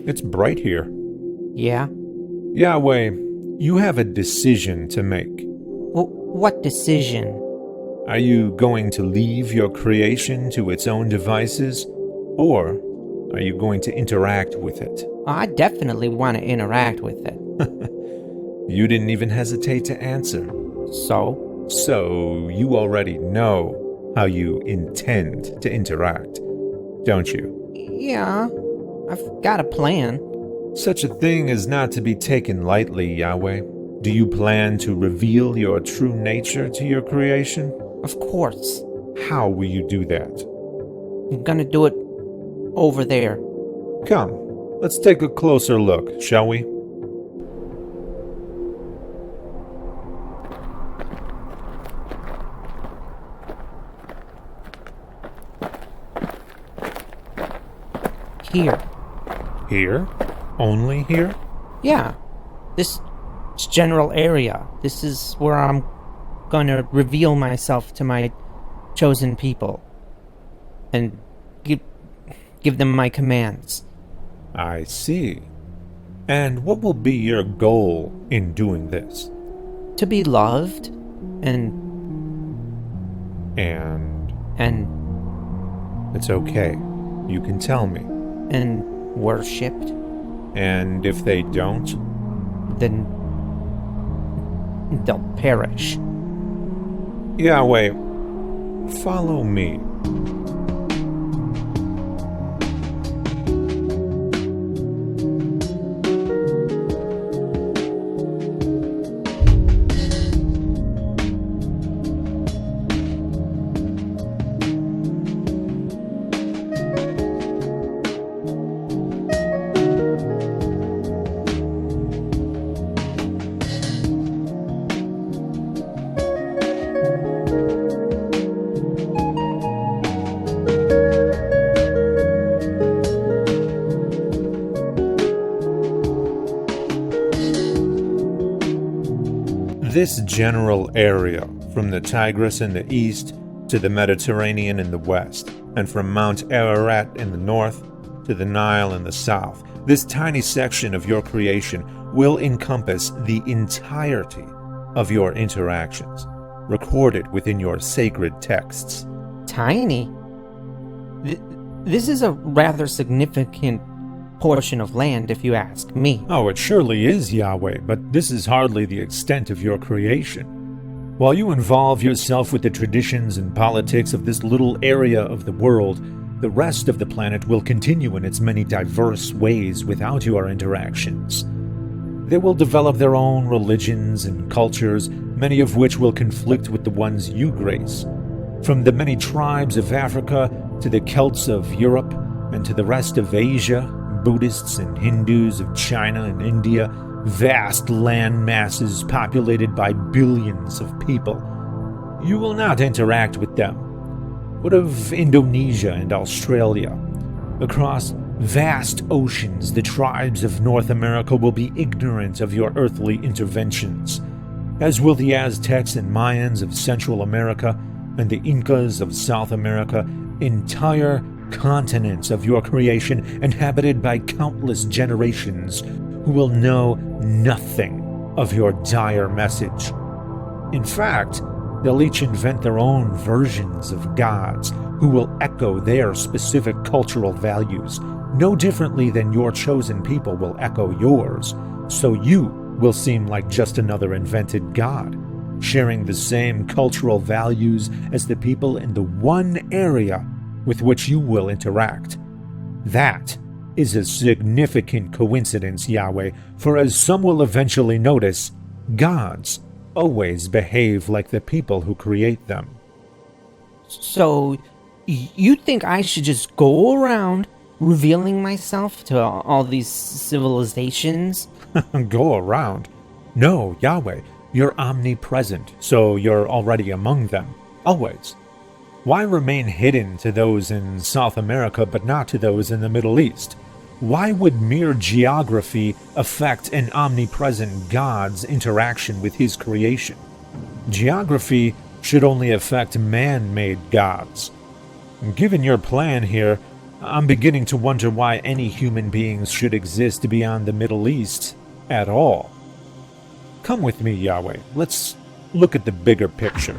It's bright here. Yeah? Yahweh, you have a decision to make. What decision? Are you going to leave your creation to its own devices, or are you going to interact with it? I definitely want to interact with it. You didn't even hesitate to answer. So? So, you already know how you intend to interact, don't you? Yeah, I've got a plan. Such a thing is not to be taken lightly, Yahweh. Do you plan to reveal your true nature to your creation? Of course. How will you do that? I'm gonna do it over there. Come, let's take a closer look, shall we? Here. Here? Only here? Yeah. This general area. This is where I'm gonna reveal myself to my chosen people. And give them my commands. I see. And what will be your goal in doing this? To be loved and It's okay. You can tell me. and worshipped, And if they don't? then they'll perish. Yahweh, follow me. This general area, from the Tigris in the east to the Mediterranean in the west, and from Mount Ararat in the north to the Nile in the south, this tiny section of your creation will encompass the entirety of your interactions, recorded within your sacred texts. Tiny? This is a rather significant portion of land, if you ask me. Oh, it surely is, Yahweh, but this is hardly the extent of your creation. While you involve yourself with the traditions and politics of this little area of the world, the rest of the planet will continue in its many diverse ways without your interactions. They will develop their own religions and cultures, many of which will conflict with the ones you grace. From the many tribes of Africa to the Celts of Europe and to the rest of Asia, Buddhists and Hindus of China and India, vast land masses populated by billions of people. You will not interact with them. What of Indonesia and Australia? Across vast oceans, the tribes of North America will be ignorant of your earthly interventions, as will the Aztecs and Mayans of Central America and the Incas of South America. Entire continents of your creation inhabited by countless generations who will know nothing of your dire message. In fact, they'll each invent their own versions of gods who will echo their specific cultural values, no differently than your chosen people will echo yours, so you will seem like just another invented god, sharing the same cultural values as the people in the one area with which you will interact. That is a significant coincidence, Yahweh, for as some will eventually notice, gods always behave like the people who create them. So, you think I should just go around revealing myself to all these civilizations? Go around? No, Yahweh, you're omnipresent, so you're already among them, always. Why remain hidden to those in South America but not to those in the Middle East? Why would mere geography affect an omnipresent God's interaction with his creation? Geography should only affect man-made gods. Given your plan here, I'm beginning to wonder why any human beings should exist beyond the Middle East at all. Come with me, Yahweh. Let's look at the bigger picture.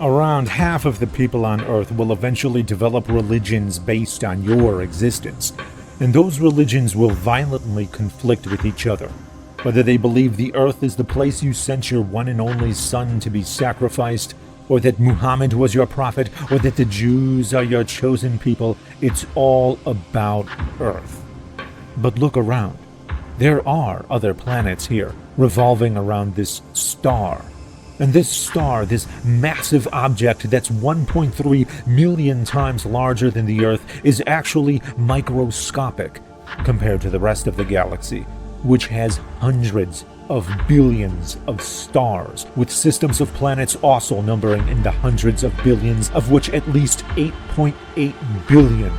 Around half of the people on Earth will eventually develop religions based on your existence, and those religions will violently conflict with each other. Whether they believe the Earth is the place you sent your one and only Son to be sacrificed, or that Muhammad was your prophet, or that the Jews are your chosen people, it's all about Earth. But look around. There are other planets here, revolving around this star. And this star, this massive object that's 1.3 million times larger than the Earth, is actually microscopic compared to the rest of the galaxy, which has hundreds of billions of stars, with systems of planets also numbering in the hundreds of billions, of which at least 8.8 billion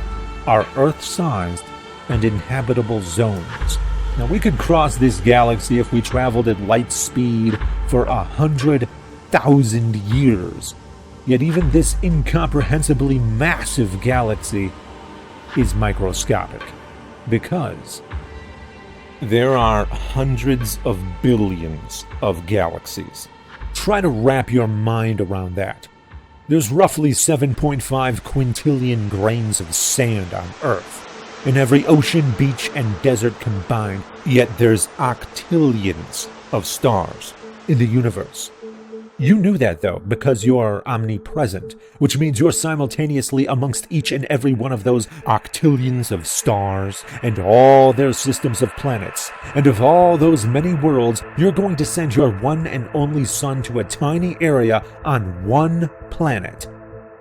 are Earth-sized and inhabitable zones. Now, we could cross this galaxy if we traveled at light speed for 100,000 years. Yet even this incomprehensibly massive galaxy is microscopic, because there are hundreds of billions of galaxies. Try to wrap your mind around that. There's roughly 7.5 quintillion grains of sand on Earth, in every ocean, beach, and desert combined, yet there's octillions of stars in the universe. You knew that, though, because you're omnipresent, which means you're simultaneously amongst each and every one of those octillions of stars and all their systems of planets. And of all those many worlds, you're going to send your one and only Son to a tiny area on one planet,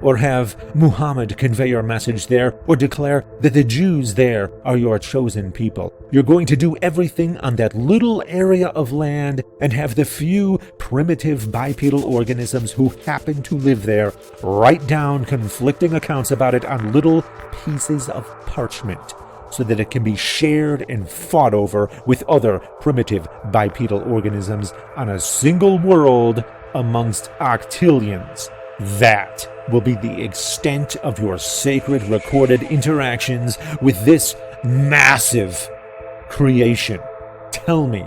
or have Muhammad convey your message there, or declare that the Jews there are your chosen people. You're going to do everything on that little area of land and have the few primitive bipedal organisms who happen to live there write down conflicting accounts about it on little pieces of parchment, so that it can be shared and fought over with other primitive bipedal organisms on a single world amongst octillions. That will be the extent of your sacred recorded interactions with this massive creation. Tell me,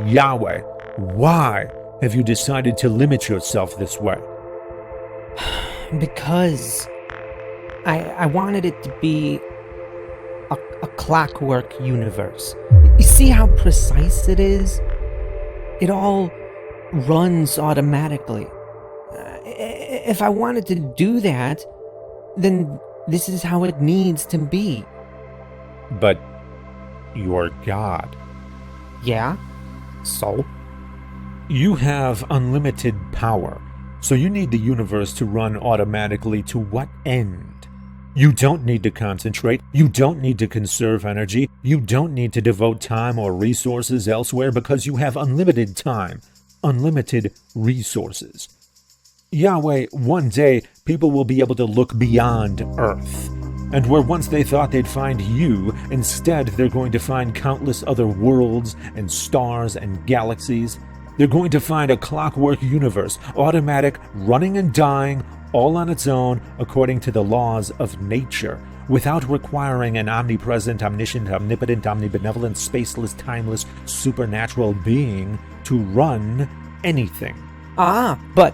Yahweh, why have you decided to limit yourself this way? Because I wanted it to be a clockwork universe. You see how precise it is? It all runs automatically. If I wanted to do that, then this is how it needs to be. But you're God. Yeah? So? You have unlimited power, so you need the universe to run automatically to what end? You don't need to concentrate, you don't need to conserve energy, you don't need to devote time or resources elsewhere because you have unlimited time, unlimited resources. Yahweh, one day, people will be able to look beyond Earth. And where once they thought they'd find you, instead they're going to find countless other worlds and stars and galaxies. They're going to find a clockwork universe, automatic, running and dying, all on its own, according to the laws of nature, without requiring an omnipresent, omniscient, omnipotent, omnibenevolent, spaceless, timeless, supernatural being to run anything. But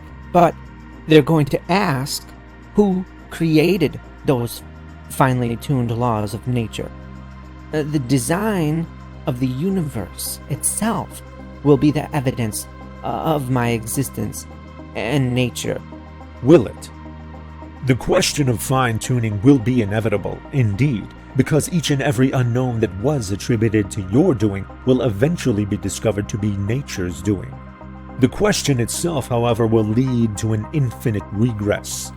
they're going to ask who created those finely tuned laws of nature. The design of the universe itself will be the evidence of my existence and nature. Will it? The question of fine-tuning will be inevitable, indeed, because each and every unknown that was attributed to your doing will eventually be discovered to be nature's doing. The question itself, however, will lead to an infinite regress.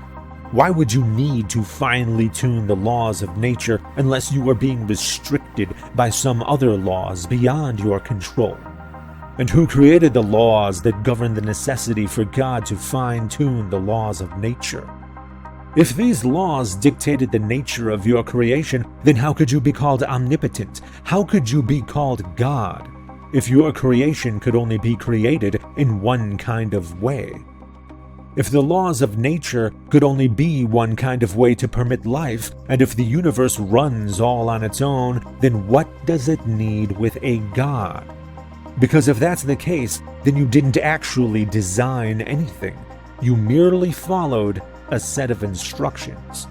Why would you need to finely tune the laws of nature unless you are being restricted by some other laws beyond your control? And who created the laws that govern the necessity for God to fine-tune the laws of nature? If these laws dictated the nature of your creation, then how could you be called omnipotent? How could you be called God if your creation could only be created in one kind of way? If the laws of nature could only be one kind of way to permit life, and if the universe runs all on its own, then what does it need with a God? Because if that's the case, then you didn't actually design anything. You merely followed a set of instructions.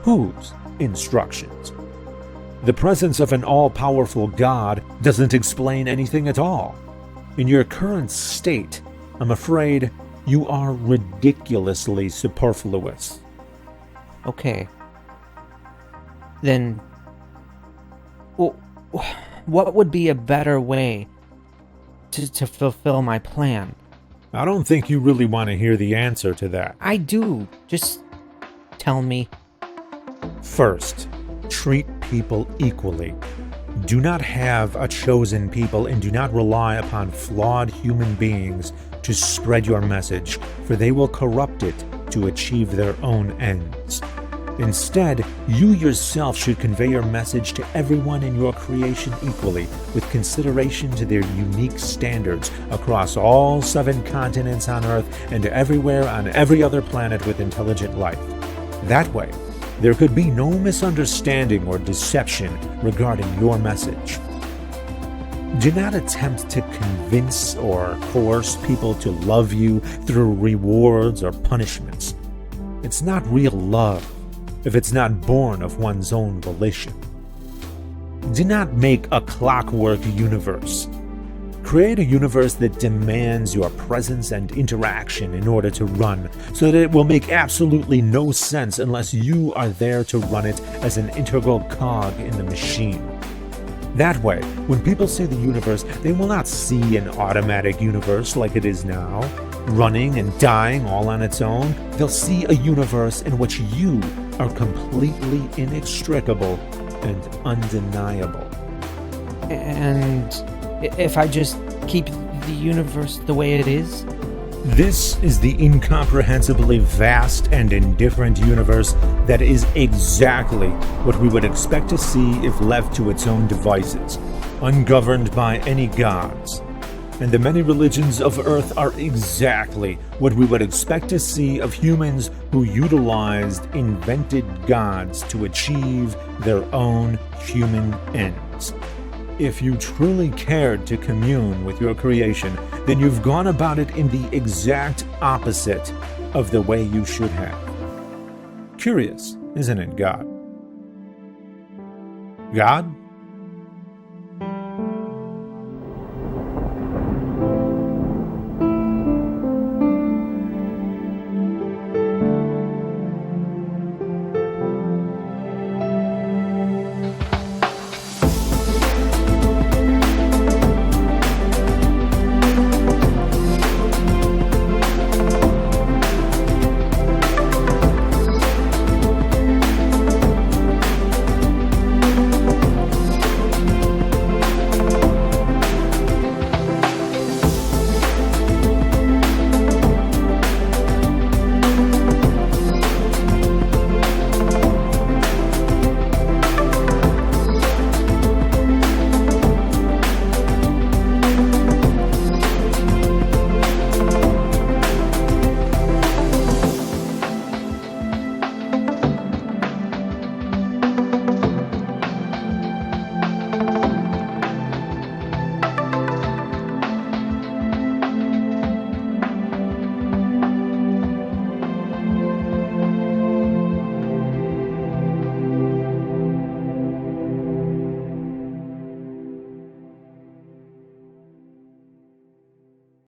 Whose instructions? The presence of an all-powerful God doesn't explain anything at all. In your current state, I'm afraid you are ridiculously superfluous. Okay. Then, what would be a better way to fulfill my plan? I don't think you really want to hear the answer to that. I do. Just tell me. First, treat people equally. Do not have a chosen people and do not rely upon flawed human beings to spread your message, for they will corrupt it to achieve their own ends. Instead, you yourself should convey your message to everyone in your creation equally, with consideration to their unique standards across all 7 continents on Earth and everywhere on every other planet with intelligent life. That way, there could be no misunderstanding or deception regarding your message. Do not attempt to convince or coerce people to love you through rewards or punishments. It's not real love if it's not born of one's own volition. Do not make a clockwork universe. Create a universe that demands your presence and interaction in order to run, so that it will make absolutely no sense unless you are there to run it as an integral cog in the machine. That way, when people say the universe, they will not see an automatic universe like it is now, running and dying all on its own. They'll see a universe in which you are completely inextricable and undeniable. And if I just keep the universe the way it is? This is the incomprehensibly vast and indifferent universe that is exactly what we would expect to see if left to its own devices, ungoverned by any gods. And the many religions of Earth are exactly what we would expect to see of humans who utilized invented gods to achieve their own human ends. If you truly cared to commune with your creation, then you've gone about it in the exact opposite of the way you should have. Curious, isn't it, God? God?